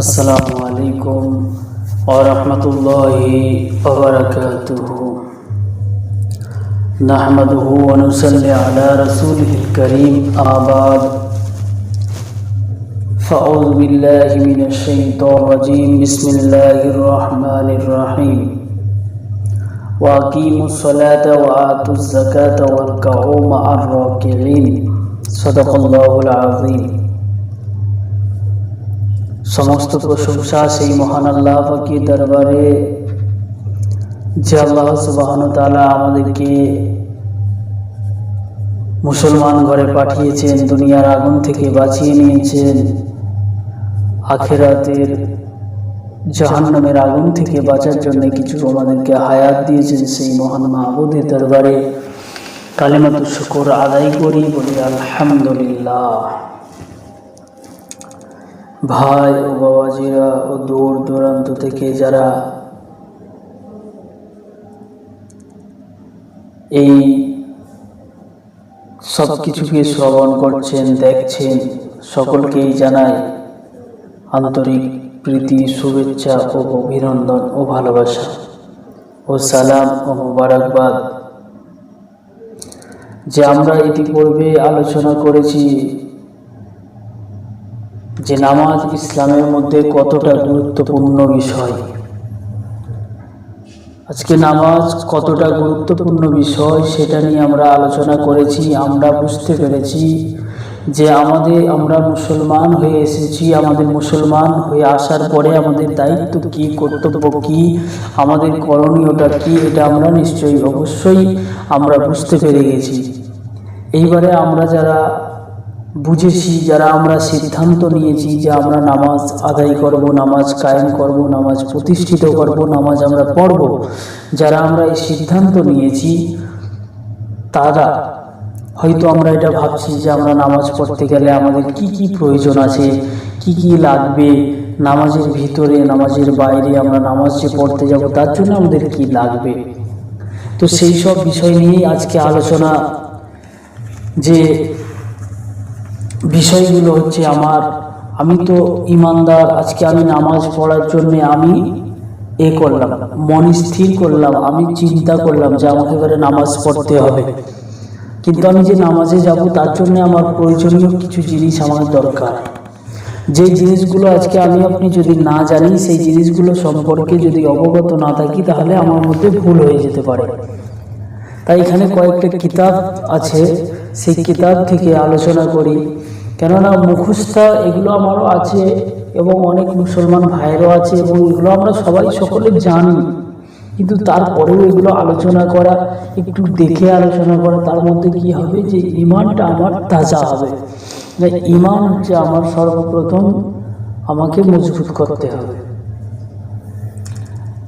अस्सलामु अलैकुम व रहमतुल्लाहि व बरकातुहू। नहमदुहू व नुसल्ली अला रसूलिहिल करीम। अम्मा बाद, फ़अऊज़ु बिल्लाहि मिनश शैतानिर रजीम। बिस्मिल्लाहिर रहमानिर रहीम। व अक़ीमुस सलाता व आतुज़ ज़काता वरकऊ मअर राकिईन। सदक़ल्लाहुल अज़ीम। समस्त प्रशंसा সেই মহান আল্লাহ পাকের দরবারে, যে আল্লাহ সুবহানাহু ওয়া তাআলা আমাদেরকে মুসলমান ঘরে পাঠিয়েছেন, দুনিয়ার আগুন থেকে বাঁচিয়ে নিয়েছেন, আখিরাতের জাহান্নামের আগুন থেকে বাঁচার জন্য কিছু আমাদেরকে হায়াত দিয়েছেন। সেই মহান মাবুদের দরবারে কালিমাতুশ শুকর আদায় করি, বলি আলহামদুলিল্লাহ। ভাই ও বাবাজিরা ও দূর দূরান্ত থেকে যারা এই সব কিছুকে শ্রবণ করছেন, দেখছেন, সকলকেই জানাই আন্তরিক প্রীতি, শুভেচ্ছা ও অভিনন্দন ও ভালোবাসা ও সালাম ও মোবারকবাদ। যে আমরা ইতিপূর্বে আলোচনা করেছি যে নামাজ ইসলামের মধ্যে কতটা গুরুত্বপূর্ণ বিষয়। আজকে নামাজ কতটা গুরুত্বপূর্ণ বিষয় সেটা নিয়ে আমরা আলোচনা করেছি। আমরা বুঝতে পেরেছি যে আমরা মুসলমান হয়ে এসেছি। আমাদের মুসলমান হয়ে আসার পরে আমাদের দায়িত্ব কি, কর্তব্য কি, আমাদের করণীয়টা কি, এটা আমরা নিশ্চয়ই অবশ্যই আমরা বুঝতে পেরে গেছি। এইবারে আমরা যারা বুঝেছি, যারা আমরা সিদ্ধান্ত নিয়েছি যে আমরা নামাজ আদায় করব, নামাজ কায়েম করব, নামাজ প্রতিষ্ঠিত করব, নামাজ আমরা পড়ব, যারা আমরা এই সিদ্ধান্ত নিয়েছি, তারা হয়তো আমরা এটা ভাবছি যে আমরা নামাজ পড়তে গেলে আমাদের কি কি প্রয়োজন আছে, কি কি লাগবে, নামাজের ভিতরে নামাজের বাইরে আমরা নামাজ যে পড়তে যাব তার জন্য আমাদের কি লাগবে। তো সেই সব বিষয় নিয়েই আজকে আলোচনা। যে বিষয়গুলো হচ্ছে আমি তো ইমানদার, আজকে আমি নামাজ পড়ার জন্য আমি করলাম, মন স্থির করলাম, আমি চিন্তা করলাম যে আমাকে এবারে নামাজ পড়তে হবে। কিন্তু আমি যে নামাজে যাব তার জন্য আমার প্রয়োজনীয় কিছু জিনিস আমার দরকার। যে জিনিসগুলো আজকে আপনি যদি না জানি, সেই জিনিসগুলো সম্পর্কে যদি অবগত না থাকি, তাহলে আমার মধ্যে ভুল হয়ে যেতে পারে। তাই এখানে কয়েকটা কিতাব আছে, সেই কিতাব থেকে আলোচনা করি। কেননা মুখস্থ এগুলো আমারও আছে এবং অনেক মুসলমান ভাইয়েরও আছে, এবং এগুলো আমরা সকলে জানি। কিন্তু তারপরেও এগুলো আলোচনা করা, একটু দেখে আলোচনা করা, তার মধ্যে কি হবে যে ঈমানটা আমার তাজা হবে। ঈমান হচ্ছে আমার সর্বপ্রথম, আমাকে মজবুত করতে হবে।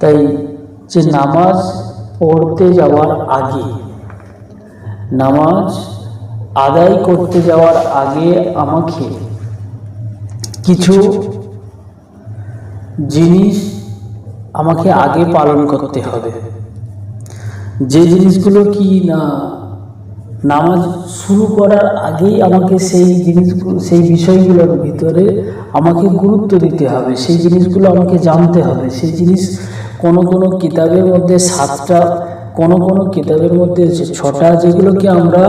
তাই যে নামাজ পড়তে যাওয়ার আগে, নামাজ আদায় করতে যাওয়ার আগে আমাকে কিছু জিনিস আমাকে আগে পালন করতে হবে। যে জিনিসগুলো কি না, নামাজ শুরু করার আগেই আমাকে সেই বিষয়গুলোর ভিতরে আমাকে গুরুত্ব দিতে হবে, সেই জিনিসগুলো আমাকে জানতে হবে। সেই জিনিস কোনো কিতাবের মধ্যে 7টা, কোনো কিতাবের মধ্যে 6টা, যেগুলোকে আমরা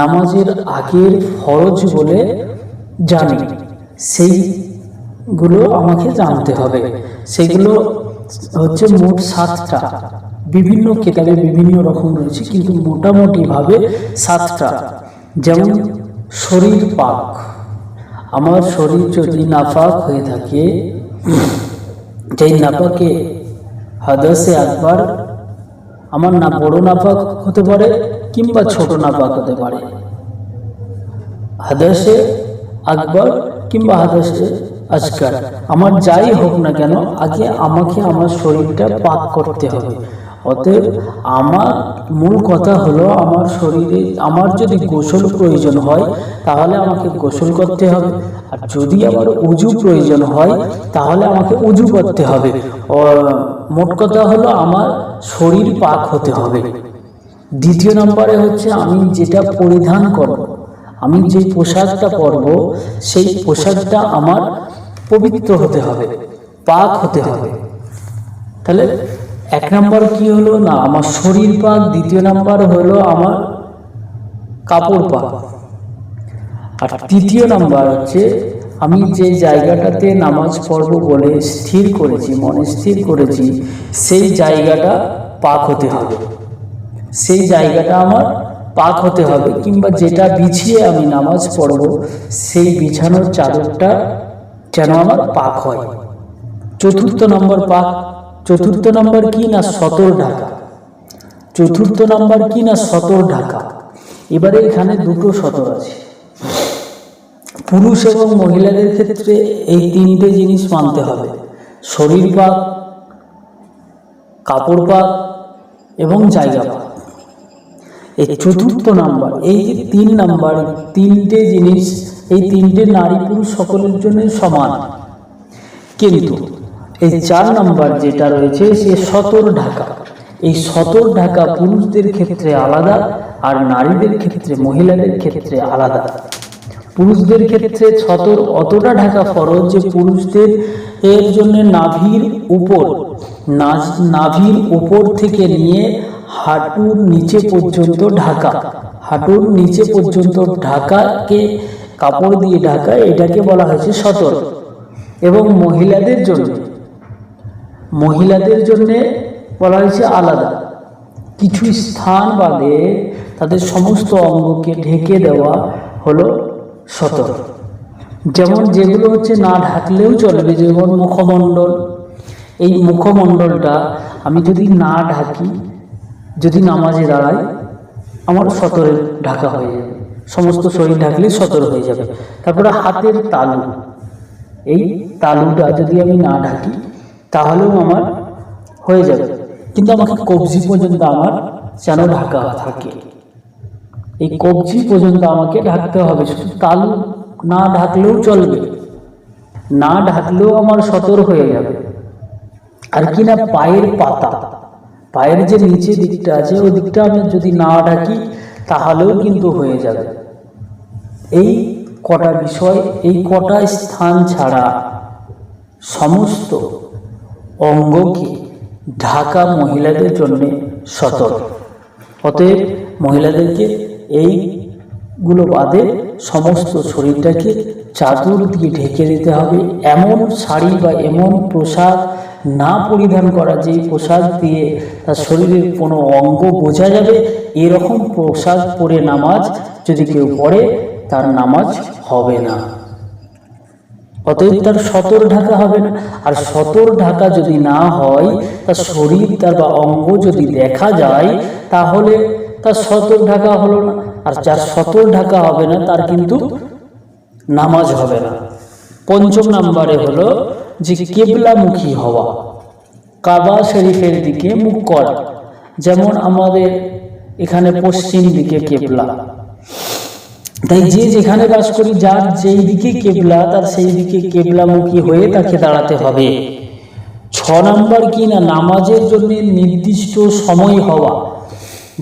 নামাজের আগের ফরজ বলে জানি, সেইগুলো আমাকে জানতে হবে। সেগুলো হচ্ছে মোট 7টা। বিভিন্ন কিতাবে বিভিন্ন রকম রয়েছে, কিন্তু মোটামুটিভাবে 7টা। যেমন শরীর পাক। আমার শরীর যদি নাপাক হয়ে থাকে, যেই নাপাকে হাদাসে আকবার, আমার বড় নাপাক হতে পারে কিংবা ছোট নাপাক হতে পারে, হাদাসে আকবার কিংবা হাদাসে আসগার, আমার যাই হোক না কেন, আগে আমাকে আমার শরীরটা পাক করতে হবে। অতএব আমার মূল কথা হলো, আমার শরীরে আমার যদি গোসল প্রয়োজন হয় তাহলে আমাকে গোসল করতে হবে, আর যদি আমার উজু প্রয়োজন হয় তাহলে আমাকে উজু করতে হবে। মোট কথা হলো আমার শরীর পাক হতে হবে। দ্বিতীয় নম্বরে হচ্ছে আমি যেটা পরিধান করব, আমি যে পোশাকটা পরব, সেই পোশাকটা আমার পবিত্র হতে হবে, পাক হতে হবে। তাহলে 1 নাম্বার কি হলো না আমার শরীর পাক, 2 নাম্বার হলো আমার কাপড় পাক, আর 3 নাম্বার হচ্ছে আমি যে জায়গাটাতে নামাজ পড়ব বলে স্থির করেছি, মনে স্থির করেছি, সেই জায়গাটা পাক হতে হবে, সেই জায়গাটা আমার পাক হতে হবে, কিংবা যেটা বিছিয়ে আমি নামাজ পড়ব সেই বিছানোর চাদরটা যেন আমার পাক হয়। 4 নম্বর পাক। 4 নম্বর কি না সতর ঢাকা। 4 নম্বর কি না সতর ঢাকা। এবারে এখানে 2টো সতর আছে। পুরুষ এবং মহিলাদের ক্ষেত্রে এই 3টে জিনিস মানতে হবে, শরীর পাক, কাপড় পাক এবং জায়গা পাক। এই 4 নাম্বার, এই যে 3 নাম্বার, 3টে জিনিস, এই 3টে নারী পুরুষ সকলের জন্য সমান, কিন্তু এই 4 নাম্বার যেটা রয়েছে সে সতর ঢাকা। এই সতর ঢাকা পুরুষদের ক্ষেত্রে আলাদা আর নারীদের ক্ষেত্রে, মহিলাদের ক্ষেত্রে আলাদা। পুরুষদের ক্ষেত্রে সতর অতটা ঢাকা ফরজ যে পুরুষদের এর জন্য নাভির উপর থেকে নিয়ে হাঁটুর নিচে পর্যন্ত ঢাকা, হাঁটুর নিচে পর্যন্ত ঢাকাকে কাপড় দিয়ে ঢাকা, এটাকে বলা হয়েছে সতর। এবং মহিলাদের জন্য বলা হয়েছে আলাদা, কিছু স্থান বাদে তাদের সমস্ত অঙ্গকে ঢেকে দেওয়া হলো সতর। যেমন যেগুলো হচ্ছে না ঢাকলেও চলবে, যেমন মুখমণ্ডল। এই মুখমণ্ডলটা আমি যদি না ঢাকি, যদি নামাজে দাঁড়াই, আমার সতরের ঢাকা হয়ে যাবে, সমস্ত শরীর ঢাকলে সতর হয়ে যাবে। তারপরে হাতের তালু, এই তালুটা যদি আমি না ঢাকি তাহলেও আমার হয়ে যাবে, কিন্তু আমাকে কবজি পর্যন্ত আমার যেন ঢাকা থাকে, এই কবজি পর্যন্ত আমাকে ঢাকতে হবে। শুধু তালু না ঢাকলেও চলবে, না ঢাকলেও আমার সতর হয়ে যাবে। আর কি না পায়ের পাতা, পায়ের যে নিচে দিকটা আছে ওই দিকটা আমি যদি না ঢাকি তাহলেও কিন্তু হয়ে যাবে। এই কটা বিষয়, এই কটা স্থান ছাড়া সমস্ত অঙ্গকে ঢাকা মহিলাদের জন্য সতর। অতএব মহিলাদেরকে এইগুলো বাদে সমস্ত শরীরটাকে চাদর দিয়ে ঢেকে দিতে হবে। এমন শাড়ি বা এমন পোশাক না পরিধান করা যে পোশাক দিয়ে তার শরীরের কোনো অঙ্গ বোঝা যাবে, এরকম পোশাক পরে নামাজ যদি কেউ পড়ে তার নামাজ হবে না। অতএব তার সতর ঢাকা হবে না। আর সতর ঢাকা যদি না হয়, তার শরীর তার বা অঙ্গ যদি দেখা যায় তাহলে তার সতর ঢাকা হলো না। আর যার সতর ঢাকা হবে না তার কিন্তু নামাজ হবে না। 5 নম্বরে হলো যে কিবলামুখী হওয়া, কাবা শরীফের দিকে মুখ করা। যেমন আমাদের এখানে পশ্চিম দিকে কেবলা, তাই যে যেখানে বাস করি যার যেই দিকে কেবলা তার সেই দিকে কেবলামুখী হয়ে তাকে দাঁড়াতে হবে। 6 নম্বর কি না নামাজের জন্য নির্দিষ্ট সময় হওয়া,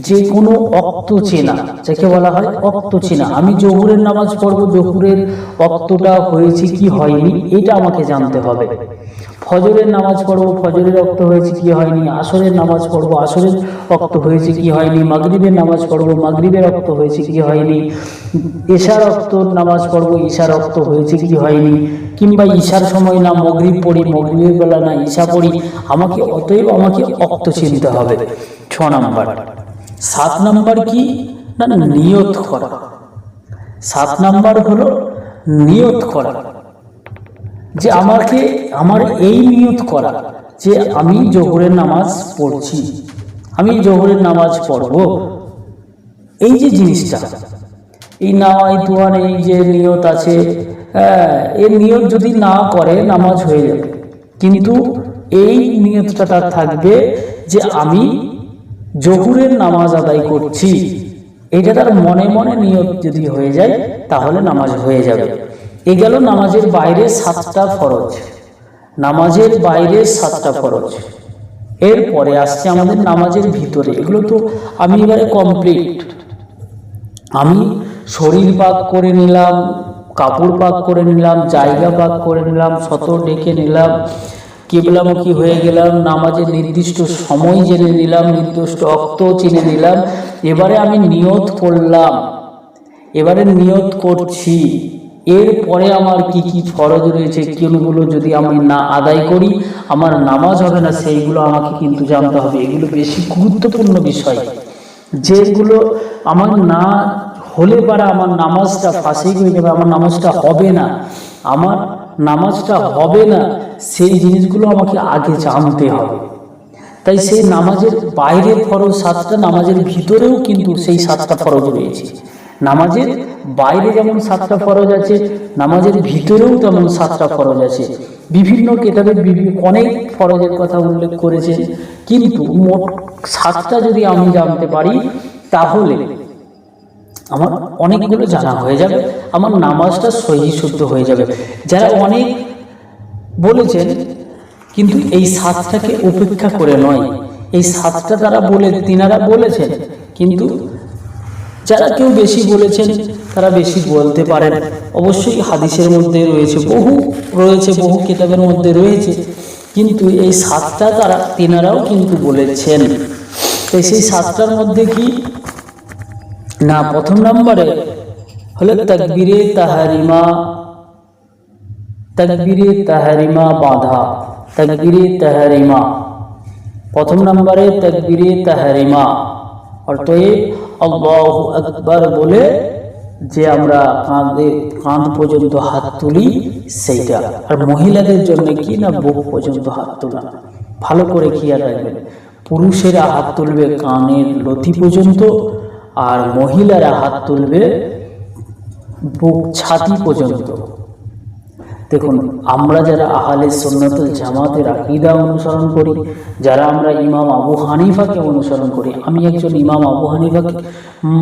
যে কোনো অক্ত চেনা, যাকে বলা হয় অক্ত চেনা। আমি জোহরের নামাজ পড়ব, জোহরের অক্তটা হয়েছে কি হয়নি এটা আমাকে জানতে হবে। ফজরের নামাজ পড়ব, ফজরের অক্ত হয়েছে কি হয়নি। আসরের নামাজ পড়ব, আসরের অক্ত হয়েছে কি হয়নি। মাগরিবের নামাজ পড়ব, মাগরিবের অক্ত হয়েছে কি হয়নি। ঈশার অক্ত নামাজ পড়ব, ঈশার অক্ত হয়েছে কি হয়নি। কিংবা ঈশার সময় না মাগরিব পড়ি, মাগরিবের বেলা না ঈশা পড়ি, অতএব আমাকে অক্ত চিনতে হবে। 6 নম্বর। 7 নম্বর কি না নিয়ত করা। 7 নম্বর হলো নিয়ত করা, যে আমার এই নিয়ত করা যে আমি জোহরের নামাজ পড়ছি, আমি জোহরের নামাজ পড়ব। এই যে জিনিসটা, এই নাওয়াই তুয়ান, এই যে নিয়ত আছে, এই নিয়ত যদি না করে নামাজ হয়ে যাবে, কিন্তু এই নিয়তটা তার থাকবে যে আমি জোহরের নামাজ আদায় করছি। এটা তার মনে মনে নিয়ত যদি হয়ে যায় তাহলে নামাজ হয়ে যাবে। এ গেল নামাজের বাইরে 7টা ফরজ, নামাজের বাইরে 7টা ফরজ। এরপরে আসছে আমাদের নামাজের ভিতরে। এগুলো তো আমি এবারে কমপ্লিট, আমি শরীর পাক করে নিলাম, কাপড় পাক করে নিলাম, জায়গা পাক করে নিলাম, সতর ডেকে নিলাম, কিবলামুখী হয়ে গেলাম, নামাজের নির্দিষ্ট সময় জেনে নিলাম, নির্দিষ্ট অক্ত চিনে নিলাম। এবারে আমি নিয়ত করলাম, এবারে নিয়ত করছি, এরপরে আমার কি কি ফরজ রয়েছে, কোনগুলো যদি আমি না আদায় করি আমার নামাজ হবে না, সেইগুলো আমাকে কিন্তু জানতে হবে। এগুলো বেশি গুরুত্বপূর্ণ বিষয়, যেগুলো আমার না হলে পারে আমার নামাজটা ফাঁসি হয়ে যাবে, আমার নামাজটা হবে না, আমার নামাজটা হবে না, সেই জিনিসগুলো আমাকে আগে জানতে হবে। তাই সেই নামাজের বাইরের ফরজ 7টা, নামাজের ভিতরেও কিন্তু সেই 7টা ফরজ রয়েছে। নামাজের বাইরে যেমন 7টা ফরজ আছে, নামাজের ভিতরেও তেমন 7টা ফরজ আছে। বিভিন্ন কিতাবে অনেক ফরজের কথা উল্লেখ করেছে, কিন্তু মোট 7টা যদি আমি জানতে পারি তাহলে আমার অনেকগুলো জানা হয়ে যাবে, আমার নামাজটা সহি শুদ্ধ হয়ে যাবে। যারা অনেক বলেছেন কিন্তু এই 7টাকে উপেক্ষা করে নয়, এই 7টা তিনারা বলেছেন, কিন্তু যারা কেউ বেশি বলেছেন তারা বেশি বলতে পারেন। অবশ্যই হাদিসের মধ্যে রয়েছে, বহু কিতাবের মধ্যে রয়েছে, কিন্তু এই 7টা তিনারাও কিন্তু বলেছেন। তাই সেই 7টার মধ্যে কি না, প্রথম নম্বরে হলো তাকবীরে তাহরিমা বাঁধা, তাকবীরে তাহরিমা, প্রথম নম্বরে তাকবীরে তাহরিমা, অর্থাৎ আল্লাহু আকবার বলে যে আমরা কাঁধ পর্যন্ত হাত তুলি সেইটা। আর মহিলাদের জন্য কি না, বুক পর্যন্ত হাত তোলা। ভালো করে খেয়াল রাখবেন, পুরুষেরা হাত তুলবে কানের লতি পর্যন্ত, আর মহিলারা হাত তুলবে বুক ছাতি পর্যন্ত। দেখুন, আমরা যারা আহলে সুন্নাতুল জামাতের আকীদা অনুসরণ করি, যারা আমরা ইমাম আবু হানিফাকে অনুসরণ করি, আমি একজন ইমাম আবু হানিফাকে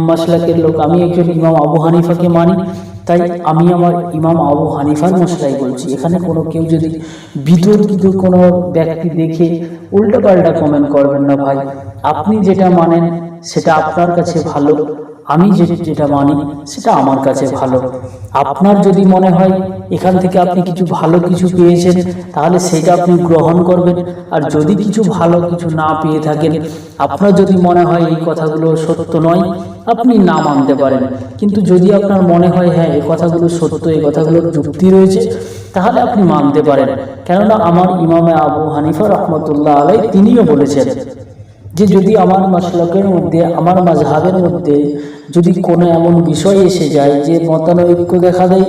মাসলাকের লোক, আমি একজন ইমাম আবু হানিফাকে মানি, তাই আমি আমার ইমাম আবু হানিফার মশলাই বলছি। এখানে কেউ যদি বিতর্কিত কোনো ব্যক্তি দেখে উল্টোপাল্টা কমেন্ট করবেন না ভাই। আপনি যেটা মানেন সেটা আপনার কাছে ভালো, আমি যেটা মানি সেটা আমার কাছে ভালো। আপনার যদি মনে হয় এখান থেকে আপনি কিছু ভালো কিছু পেয়েছেন, তাহলে সেটা আপনি গ্রহণ করবেন। আর যদি কিছু ভালো কিছু না পেয়ে থাকেন, আপনার যদি মনে হয় এই কথাগুলো সত্য নয়, আপনি না মানতে পারেন। কিন্তু যদি আপনার মনে হয় হ্যাঁ এই কথাগুলো সত্য, এই কথাগুলোর যুক্তি রয়েছে, তাহলে আপনি মানতে পারেন। কেননা আমার ইমামে আবু হানিফা রাহমাতুল্লাহ আলাইহি তিনিও বলেছেন যে যদি আমার মাসলাকের মধ্যে, আমার মাযহাবের মধ্যে যদি কোনো এমন বিষয় এসে যায় যে মতানৈক্য দেখা দেয়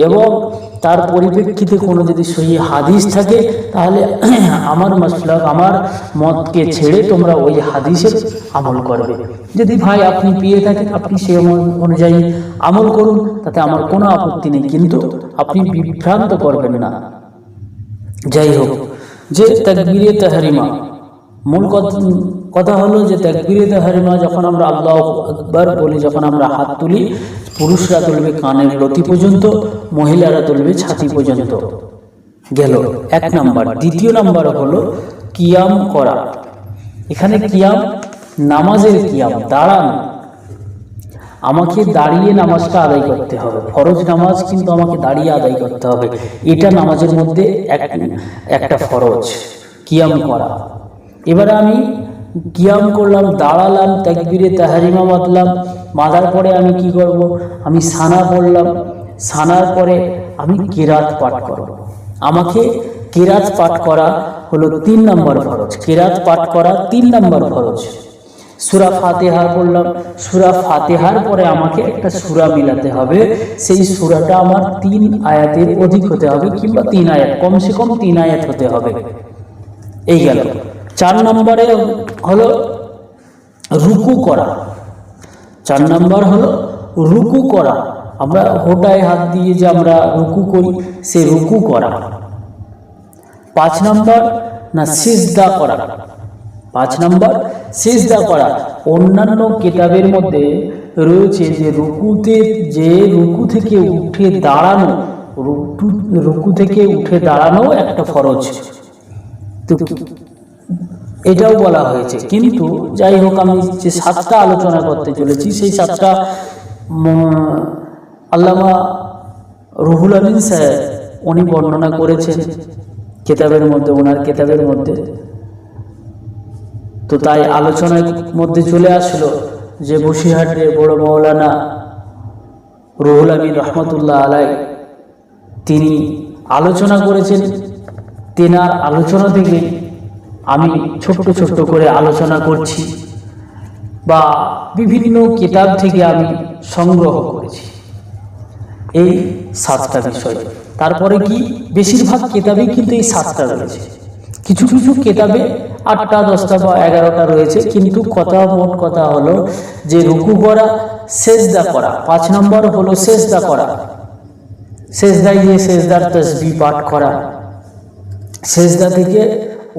এবং তার পরিপ্রেক্ষিতে কোনো যদি সহিহ হাদিস থাকে, তাহলে আমার মাসলাক, আমার মতকে ছেড়ে তোমরা ওই হাদিসের আমল করবে। যদি ভাই আপনি পেয়ে থাকেন, আপনি সেই অনুযায়ী আমল করুন, তাতে আমার কোনো আপত্তি নেই, কিন্তু আপনি বিভ্রান্ত করবেন না। যাই হোক, যে তাকবীরে তাহরিমা, মূল কথা হলো যে তাকবীরে তাহরিমা যখন আমরা আল্লাহু আকবার বলি, যখন আমরা হাত তুলি, পুরুষরা তুলবে কানের লতি পর্যন্ত, মহিলারা তুলবে ছাতি পর্যন্ত। গেল এক নাম্বার। দ্বিতীয় নাম্বার হলো কিয়াম করা। এখানে কিয়াম, নামাজের কিয়াম, দাঁড়ানো। আমাকে দাঁড়িয়ে নামাজটা আদায় করতে হবে, ফরজ নামাজ কিন্তু আমাকে দাঁড়িয়ে আদায় করতে হবে। এটা নামাজের মধ্যে একটা ফরজ, কিয়াম করা। এবারে আমি কিয়াম করলাম, দাঁড়ালাম, তাকবীরে তাহরিমা বাঁধলাম, বাঁধার পরে আমি কি করব, আমি সানা পড়লাম, সানার পরে আমি কিরাত পাঠ করব। আমাকে কিরাত পাঠ করা হলো 3 নম্বর ফরজ। কিরাত পাঠ করা 3 নম্বর ফরজ। সূরা ফাতিহা পড়লাম, সূরা ফাতিহার পরে আমাকে একটা সূরা মিলাতে হবে। সেই সূরাটা আমার 3 আয়াতের অধিক হতে হবে, কিংবা 3 আয়াত, কমসে কম 3 আয়াত হতে হবে। এই গেল। 4 নম্বরে হলো রুকু করা। 4 নম্বর হলো রুকু করা। আমরা হোঁটায় হাত দিয়ে যে আমরা রুকু করি, সে রুকু করা। 5 নম্বর না সিজদা করা। 5 নম্বর সিজদা করা। অন্যান্য কিতাবের মধ্যে রয়েছে যে রুকু থেকে উঠে দাঁড়ানো, রুকু থেকে উঠে দাঁড়ানো একটা ফরজ, তো এটাও বলা হয়েছে। কিন্তু যাই হোক, আমি যে 7টা আলোচনা করতে চলেছি, সেই 7টা আল্লামা রুহুল আমিন সাহেব উনি বর্ণনা করেছেন কিতাবের মধ্যে, ওনার কিতাবের মধ্যে। তো তাই আলোচনার মধ্যে চলে আসলো যে বসিরহাটের বড় মাওলানা রুহুল আমিন রহমতুল্লাহ আলাই তিনি আলোচনা করেছেন। তেনার আলোচনা থেকে আমি ছোট্ট ছোট্ট করে আলোচনা করছি বা বিভিন্ন কিতাব থেকে আমি সংগ্রহ করেছি এই 7টা বিষয়। তারপরে কি বেশিরভাগ কিতাবেই কিন্তু এই 7টা রয়েছে, কিছু কিছু কিতাবে 8টা 10টা বা 11টা রয়েছে, কিন্তু মোট কথা হলো যে রুকু করা, সেজদা করা, 5 নম্বর হলো সেজদা করা, সেজদায় গিয়ে সেজদার তাসবিহ পাঠ করা, সেজদা থেকে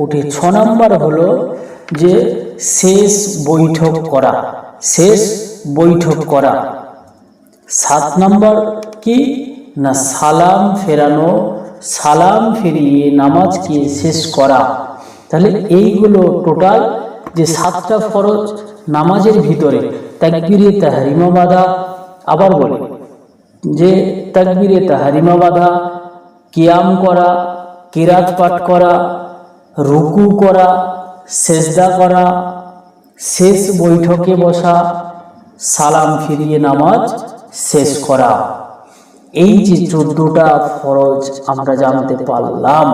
উঠে 6 নম্বর হলো যে শেষ বৈঠক করা, শেষ বৈঠক করা। 7 নম্বর কি না সালাম ফেরানো, সালাম ফিরিয়ে নামাজকে শেষ করা। তাহলে এইগুলো টোটাল যে 7টা ফরজ নামাজের ভিতরে। তাকবীরে তাহরিমা বাঁধা, আবার বলি যে তাকবীরে তাহরিমা বাঁধা, কিয়াম করা, কিরাত পাঠ করা, রুকু করা, সেজদা করা, শেষ বৈঠকে বসা, সালাম ফিরিয়ে নামাজ শেষ করা। এই যে 14টা ফরজ আমরা জানতে পারলাম,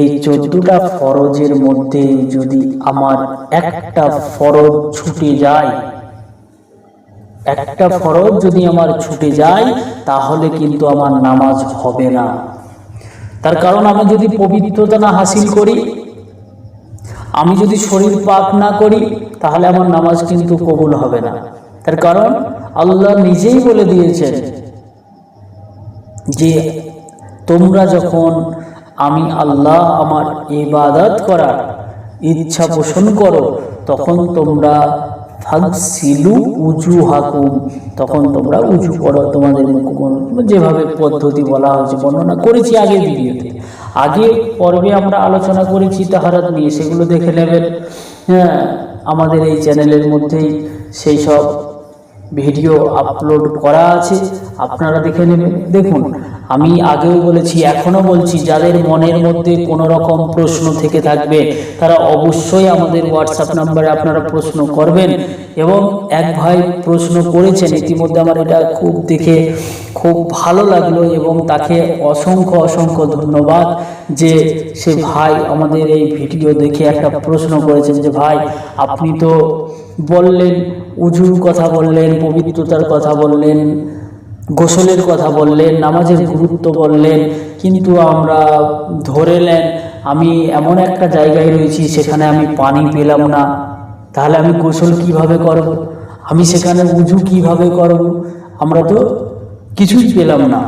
এই 14টা ফরজের মধ্যে যদি আমার একটা ফরজ ছুটে যায়, একটা ফরজ যদি আমার ছুটে যায়, তাহলে কিন্তু আমার নামাজ হবে না। তার কারণ আমি যদি পবিত্রতা না হাসিল করি, আমি যদি শরীর পাক না করি, তাহলে আমার নামাজ কিন্তু কবুল হবে না। তার কারণ আল্লাহ নিজেই বলে দিয়েছেন যে তোমরা যখন আমি আল্লাহ আমার ইবাদত করার ইচ্ছা পোষণ করো, তখন তোমরা ফাগসিলু উজুহাকুম, তখন তোমরা উজু করো, তোমাদের যেভাবে পদ্ধতি বলা হয়েছে বর্ণনা করেছি আগের ভিডিওতে, আগে পর্বে আমরা আলোচনা করেছি তাহারাত নিয়ে, সেগুলো দেখে নেবেন। হ্যাঁ, আমাদের এই চ্যানেলের মধ্যেই সেই সব ভিডিও আপলোড করা আছে, আপনারা দেখে নেবেন। দেখুন, আমি আগেও বলেছি, এখনো বলছি, যাদের মনের মধ্যে কোনো রকম প্রশ্ন থেকে থাকবে তারা অবশ্যই আমাদের হোয়াটসঅ্যাপ নাম্বারে আপনারা প্রশ্ন করবেন। এবং এক ভাই প্রশ্ন করেছেন ইতিমধ্যে, আমার এটা খুব দেখে খুব ভালো লাগলো এবং তাকে অসংখ্য অসংখ্য ধন্যবাদ যে সে ভাই আমাদের এই ভিডিও দেখে একটা প্রশ্ন করেছেন যে ভাই আপনি তো বললেন, উজুর কথা বললেন, পবিত্রতার কথা বললেন, গোসলের কথা বললেন, নামাজের গুরুত্ব বললেন, কিন্তু আমরা ধরে নেন আমি এমন একটা জায়গায় রয়েছি সেখানে আমি পানি পেলাম না, তাহলে আমি গোসল কিভাবে করব, আমি সেখানে উজু কিভাবে করব, আমরা তো কিছুই পেলাম না।